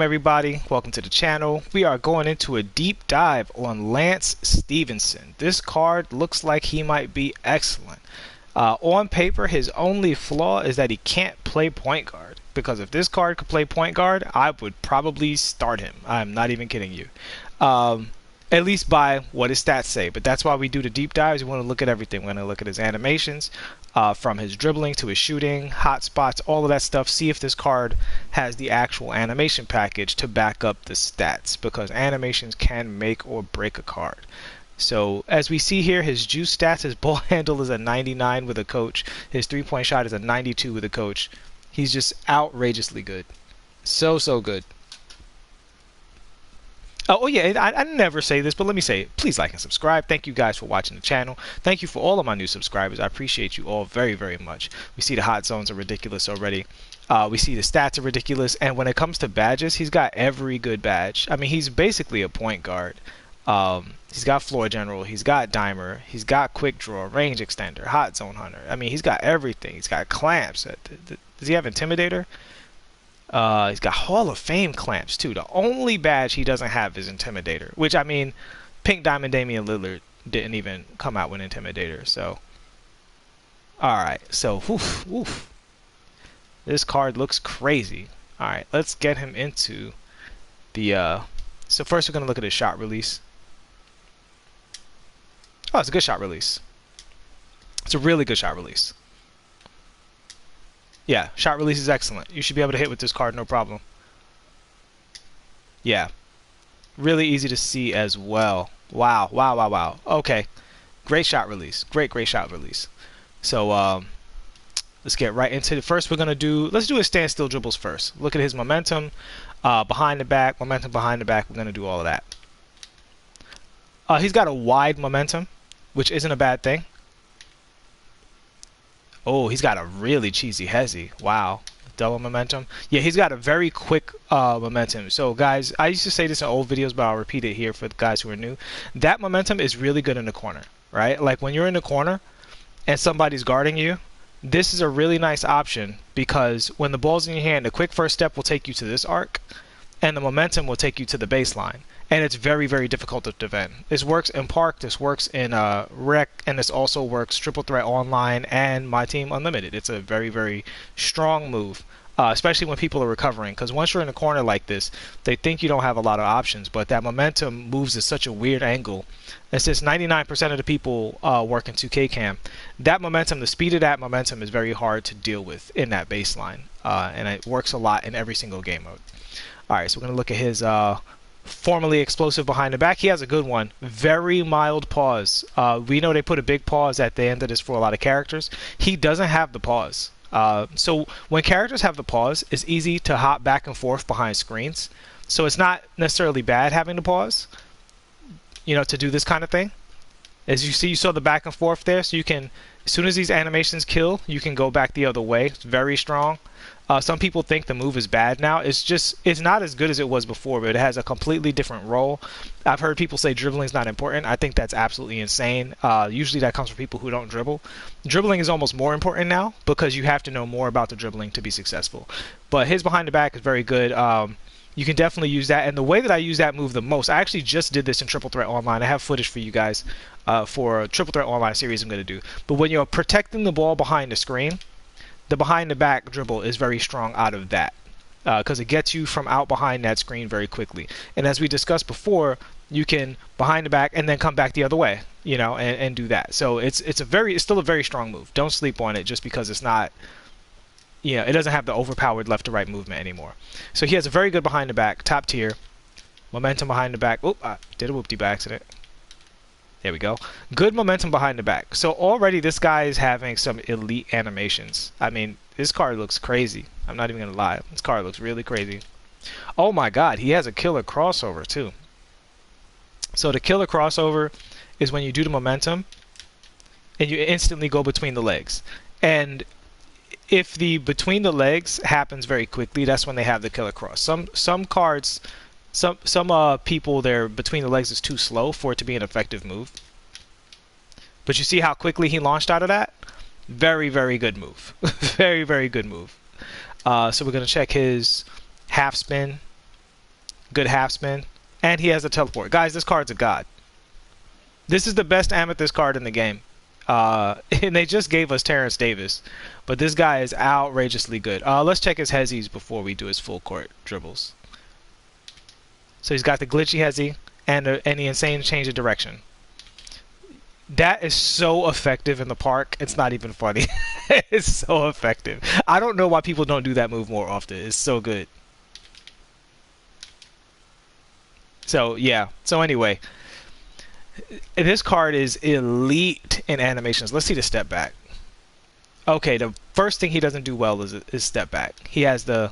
Everybody, welcome to the channel. We are going into a deep dive on Lance Stephenson. This card looks like he might be excellent. On paper, his only flaw is that he can't play point guard, because if this card could play point guard, I would probably start him. I'm not even kidding you. At least by what his stats say, but that's why we do the deep dives. We want to look at everything. We're going to look at his animations, from his dribbling to his shooting, hot spots, all of that stuff. See if this card has the actual animation package to back up the stats, because animations can make or break a card. So as we see here, his juice stats, his ball handle is a 99 with a coach. His three-point shot is a 92 with a coach. He's just outrageously good. So good. Oh yeah, I never say this, but let me say it. Please like and subscribe. Thank you guys for watching the channel. Thank you for all of my new subscribers. I appreciate you all very much. We see the hot zones are ridiculous already. We see the stats are ridiculous. And when it comes to badges, he's got every good badge. I mean, he's basically a point guard. He's got floor general. He's got dimer. He's got quick draw, range extender, hot zone hunter. I mean, he's got everything. He's got clamps. Does he have intimidator? He's got Hall of Fame clamps too. The only badge he doesn't have is Intimidator, which, I mean, Pink Diamond Damian Lillard didn't even come out with Intimidator. So, alright, so oof. This card looks crazy. Alright, let's get him into the so first we're gonna look at his shot release. Oh, it's a good shot release. It's a really good shot release. Yeah, shot release is excellent. You should be able to hit with this card, no problem. Yeah, really easy to see as well. Wow. Okay, great shot release. Great shot release. So let's get right into it. First, let's do his standstill dribbles first. Look at his momentum, behind the back, momentum behind the back. We're gonna do all of that. He's got a wide momentum, which isn't a bad thing. Oh, he's got a really cheesy HeadZ. Wow. Double momentum. Yeah, he's got a very quick momentum. So, guys, I used to say this in old videos, but I'll repeat it here for the guys who are new. That momentum is really good in the corner, right? Like, when you're in the corner and somebody's guarding you, this is a really nice option, because when the ball's in your hand, the quick first step will take you to this arc, and the momentum will take you to the baseline. And it's very difficult to defend. This works in Park, this works in Rec, and this also works Triple Threat Online and MyTeam Unlimited. It's a very strong move, especially when people are recovering. Because once you're in a corner like this, they think you don't have a lot of options, but that momentum moves at such a weird angle. And since 99% of the people work in 2K Cam, that momentum, the speed of that momentum is very hard to deal with in that baseline. And it works a lot in every single game mode. Alright, so we're going to look at his formerly explosive behind the back. He has a good one. Very mild pause. We know they put a big pause at the end of this for a lot of characters. He doesn't have the pause. So when characters have the pause, it's easy to hop back and forth behind screens. So it's not necessarily bad having the pause, you know, to do this kind of thing. As you see, you saw the back and forth there, so you can, as soon as these animations kill, you can go back the other way. It's very strong. Some people think the move is bad now. It's not as good as it was before, but it has a completely different role. I've heard people say dribbling is not important. I think that's absolutely insane. Usually that comes from people who don't dribble. Dribbling is almost more important now, because you have to know more about the dribbling to be successful. But his behind the back is very good. You can definitely use that. And the way that I use that move the most, I actually just did this in Triple Threat Online. I have footage for you guys for a Triple Threat Online series I'm going to do. But when you're protecting the ball behind the screen, the behind the back dribble is very strong out of that, because it gets you from out behind that screen very quickly. And as we discussed before, you can behind the back and then come back the other way, you know, and do that. So it's still a very strong move. Don't sleep on it just because it's not, you know, it doesn't have the overpowered left to right movement anymore. So he has a very good behind the back, top tier momentum behind the back. Oop, I did a whoopty by accident. There we go. Good momentum behind the back. So already this guy is having some elite animations. I mean, this card looks crazy. I'm not even going to lie. This card looks really crazy. Oh my god, he has a killer crossover too. So the killer crossover is when you do the momentum and you instantly go between the legs. And if the between the legs happens very quickly, that's when they have the killer cross. Some cards, some people, their between the legs is too slow for it to be an effective move. But you see how quickly he launched out of that? Very good move. very good move. So we're going to check his half spin. good half spin, and he has a teleport. Guys, this card's a god. This is the best Amethyst card in the game. And they just gave us Terrence Davis, but this guy is outrageously good. Let's check his HeadZs before we do his full court dribbles. So he's got the glitchy HeadZ and the insane change of direction. That is so effective in the park. It's not even funny. It's so effective. I don't know why people don't do that move more often. It's so good. So yeah. So anyway, this card is elite in animations. Let's see the step back. Okay, the first thing he doesn't do well is step back. He has the,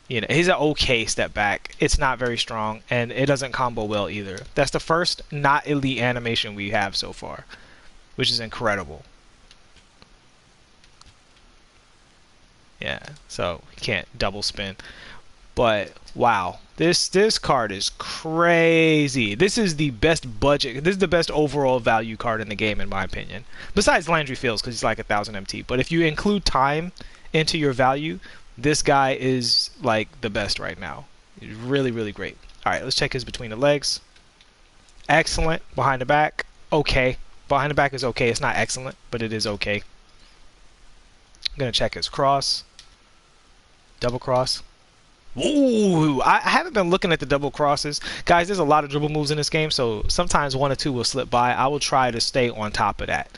you know, he's an okay step back. It's not very strong, and it doesn't combo well either. That's the first not elite animation we have so far, which is incredible. Yeah, so he can't double spin. But wow, this card is crazy. This is the best budget. This is the best overall value card in the game, in my opinion. Besides Landry Fields, because he's like 1,000 MT. But if you include time into your value, this guy is like the best right now. He's really, really great. All right, let's check his between the legs. Excellent. Behind the back, okay. Behind the back is okay. It's not excellent, but it is okay. I'm gonna check his cross. Double cross. Ooh, I haven't been looking at the double crosses. Guys, there's a lot of dribble moves in this game, so sometimes one or two will slip by. I will try to stay on top of that.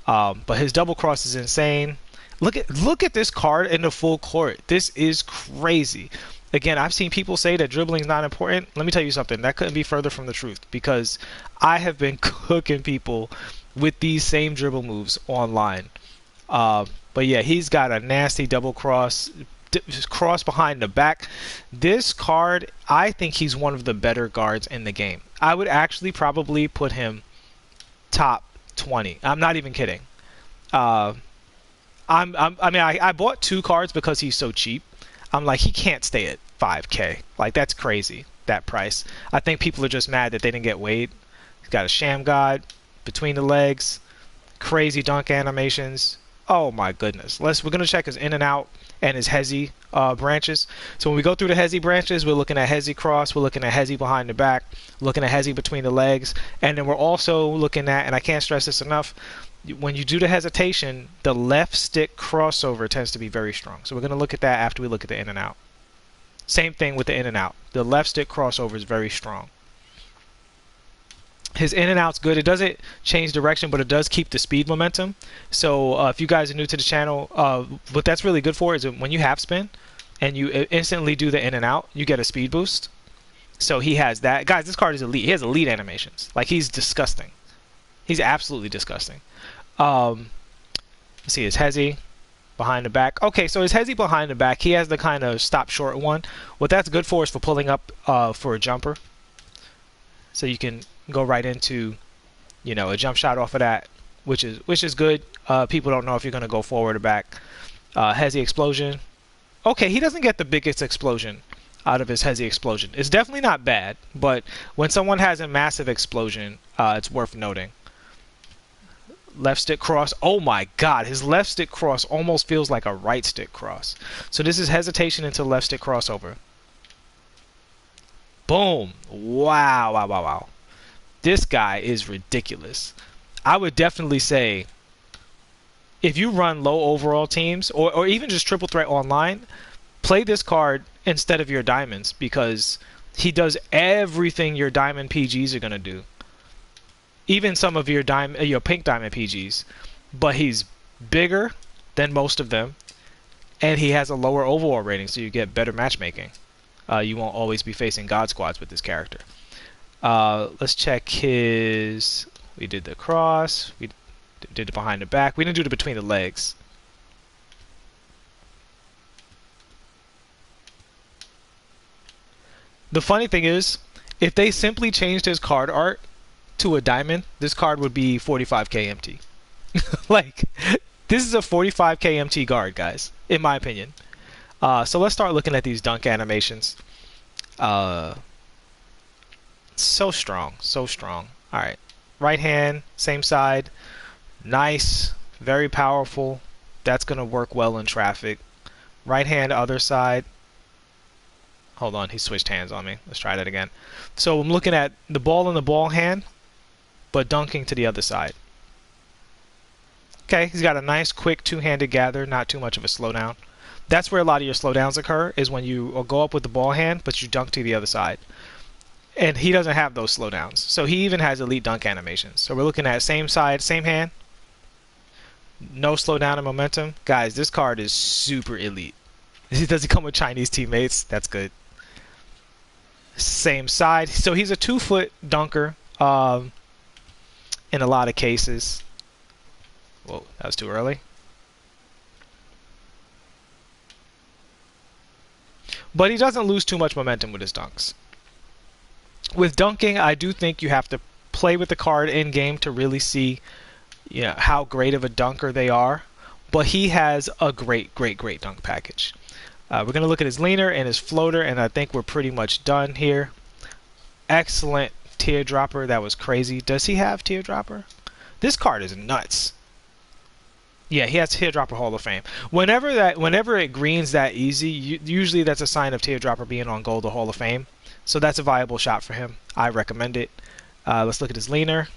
But his double cross is insane. Look at this card in the full court. This is crazy. Again, I've seen people say that dribbling is not important. Let me tell you something. That couldn't be further from the truth, because I have been cooking people with these same dribble moves online. But yeah, he's got a nasty double cross behind the back. This card, I think he's one of the better guards in the game. I would actually probably put him top 20. I'm not even kidding. I bought two cards because he's so cheap. I'm like, he can't stay at 5K. Like, that's crazy, that price. I think people are just mad that they didn't get Wade. He's got a Sham God, between the legs, crazy dunk animations. Oh my goodness. We're gonna check his in and out and his HeadZ branches. So when we go through the HeadZ branches, we're looking at HeadZ cross, we're looking at HeadZ behind the back, looking at HeadZ between the legs, and then we're also looking at, and I can't stress this enough, when you do the hesitation, the left stick crossover tends to be very strong. So we're gonna look at that after we look at the in and out. Same thing with the in and out. The left stick crossover is very strong. His in and out's good. It doesn't change direction, but it does keep the speed momentum. So if you guys are new to the channel, what that's really good for is when you half spin and you instantly do the in and out, you get a speed boost. So he has that. Guys, this card is elite. He has elite animations. Like, he's disgusting. He's absolutely disgusting. Let's see his HeadZ behind the back. Okay, so his HeadZ behind the back, he has the kind of stop short one. What that's good for is for pulling up for a jumper. So you can go right into, you know, a jump shot off of that, which is good. People don't know if you're going to go forward or back. HeadZ explosion. Okay, he doesn't get the biggest explosion out of his HeadZ explosion. It's definitely not bad, but when someone has a massive explosion, it's worth noting. Left stick cross. Oh my god, his left stick cross almost feels like a right stick cross. So this is hesitation into left stick crossover. Boom. Wow, wow, wow, wow. This guy is ridiculous. I would definitely say, if you run low overall teams, or even just triple threat online, play this card instead of your diamonds, because he does everything your diamond PGs are going to do. Even some of your pink diamond PGs. But he's bigger than most of them, and he has a lower overall rating, so you get better matchmaking. You won't always be facing God Squads with this character. Let's check his... We did the cross. We did the behind the back. We didn't do the between the legs. The funny thing is, if they simply changed his card art to a diamond, this card would be 45k MT. Like, this is a 45k MT guard, guys, in my opinion. So let's start looking at these dunk animations. So strong, so strong. All right, right hand, same side, nice, very powerful. That's gonna work well in traffic. Right hand, other side. Hold on, he switched hands on me. Let's try that again. So I'm looking at the ball in the ball hand, but dunking to the other side. Okay, he's got a nice, quick two-handed gather, not too much of a slowdown. That's where a lot of your slowdowns occur, is when you go up with the ball hand, but you dunk to the other side. And he doesn't have those slowdowns. So he even has elite dunk animations. So we're looking at same side, same hand. No slowdown in momentum. Guys, this card is super elite. Does he come with Chinese teammates? That's good. Same side. So he's a 2-foot dunker in a lot of cases. Whoa, that was too early. But he doesn't lose too much momentum with his dunks. With dunking, I do think you have to play with the card in game to really see, you know, how great of a dunker they are. But he has a great dunk package. We're going to look at his leaner and his floater, and I think we're pretty much done here. Excellent teardropper. That was crazy. Does he have teardropper? This card is nuts. Yeah, he has Teardropper Hall of Fame. Whenever it greens that easy, usually that's a sign of Teardropper being on gold or Hall of Fame. So that's a viable shot for him. I recommend it. Let's look at his leaner.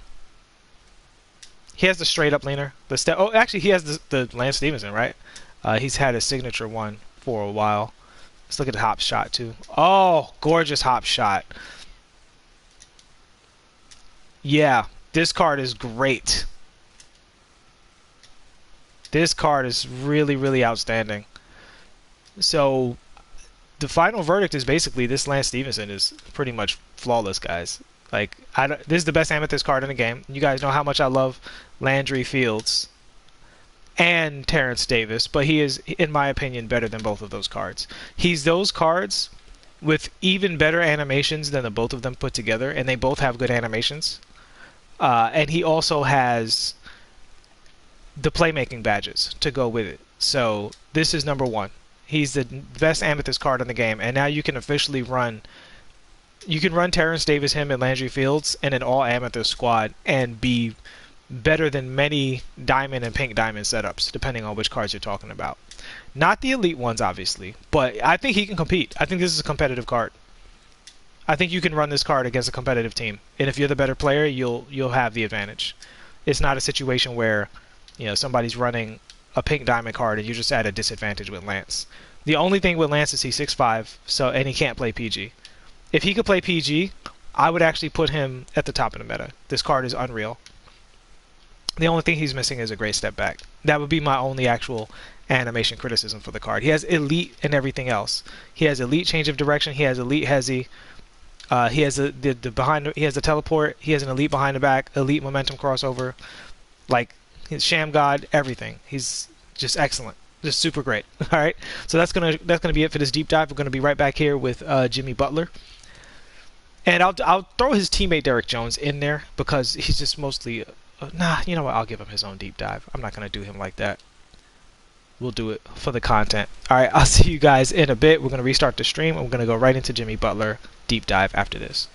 He has the straight up leaner. Oh, actually, he has the Lance Stephenson, right? He's had his signature one for a while. Let's look at the hop shot too. Oh, gorgeous hop shot. Yeah, this card is great. This card is really outstanding. So the final verdict is basically this Lance Stephenson is pretty much flawless, guys. Like, this is the best Amethyst card in the game. You guys know how much I love Landry Fields and Terrence Davis, but he is, in my opinion, better than both of those cards. He's those cards with even better animations than the both of them put together, and they both have good animations. And he also has the playmaking badges to go with it. So this is number one. He's the best Amethyst card in the game, and now you can officially run. You can run Terrence Davis, him, and Landry Fields in an all Amethyst squad and be better than many diamond and pink diamond setups, depending on which cards you're talking about. Not the elite ones, obviously, but I think he can compete. I think this is a competitive card. I think you can run this card against a competitive team, and if you're the better player, you'll have the advantage. It's not a situation where, you know, somebody's running a pink diamond card and you're just at a disadvantage with Lance. The only thing with Lance is he's 6'5", and he can't play PG. If he could play PG, I would actually put him at the top of the meta. This card is unreal. The only thing he's missing is a great step back. That would be my only actual animation criticism for the card. He has elite and everything else. He has elite change of direction. He has elite HeadZ. He has he has the teleport. He has an elite behind the back, elite momentum crossover, like his Sham God, everything. He's just excellent, just super great. All right, so that's gonna be it for this deep dive. We're gonna be right back here with Jimmy Butler, and I'll throw his teammate Derek Jones in there because he's just mostly nah. You know what? I'll give him his own deep dive. I'm not gonna do him like that. We'll do it for the content. All right, I'll see you guys in a bit. We're gonna restart the stream and we're gonna go right into Jimmy Butler deep dive after this.